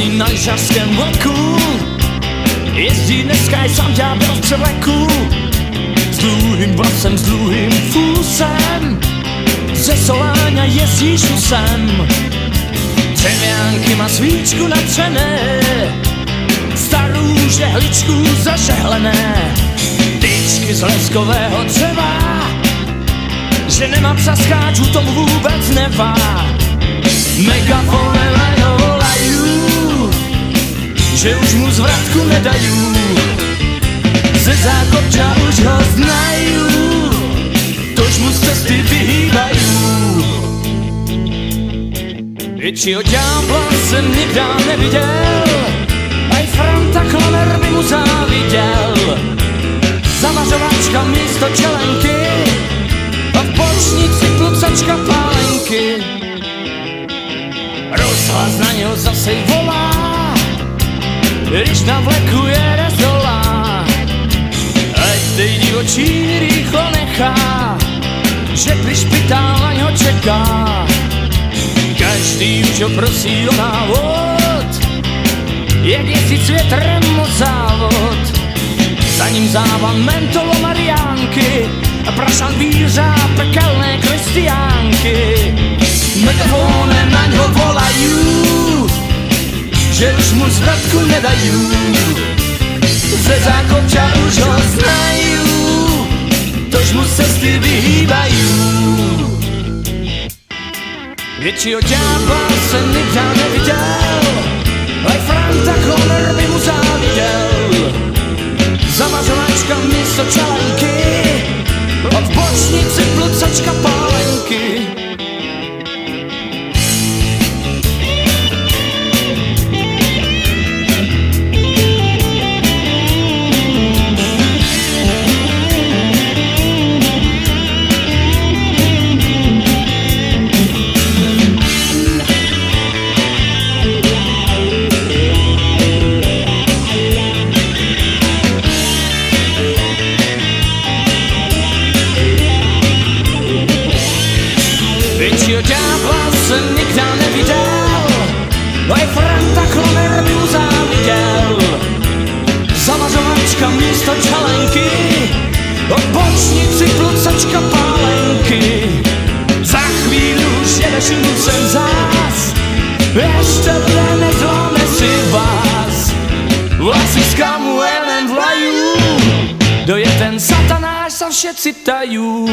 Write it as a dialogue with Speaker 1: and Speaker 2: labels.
Speaker 1: stojí na lyžařském vlaku. Jezdí dneska i sám ďábel v převleku. S dlouhým vlasem, s dlouhým fúsem, ze Soláňa jezdí šusem. Dřevěnky má svíčku natřené, starou žehličku zažehlené. Tyčky z leskového dřeva, že nemá přaskáčů, tomu vůbec nevá. Megafonem na něho volajú, že už mu zvratku nedajú. Ze Zákopča už ho znajú, tož mu z cesty vyhýbajú. Většího ďábla jsem nikdy neviděl, aj Franta Klamer by mu záviděl. Zamařovačka místo čelenky a v bočnici plucačka pálenky. Rozhlas na něho zase volá, když na vleku jede zdolá. Ať tej divočí rýchlo nechá, že pri špitál na něho čeká. Každý už ho prosí o návod, jak jezdit s větrem o závod. Za ním závan mentolo Mariánky a prašan vířa pekelné křesťánky. Megafonem na něho volajú, že už mu zvratku nedajú. Ze Zákopča už ho znajú, tož mu cesty vyhýbajú. Většího ďábla jsem nikdy neviděl, aj Franta Klamer by mu záviděl. Zamařovačka místo čelenky a v bočnici plucačka pálenky. Většího ďábla jsem nikdy neviděl, aj Franta Klamer by mu záviděl. Zamařovačka místo čelenky, od bočnici plucačka pálenky. Za chvíli už jedeš impulsem zás, ještě bude nezláme si vás. Vlasy s Kamuelem vlajú, kdo je ten satanáš, sa všetci tajú.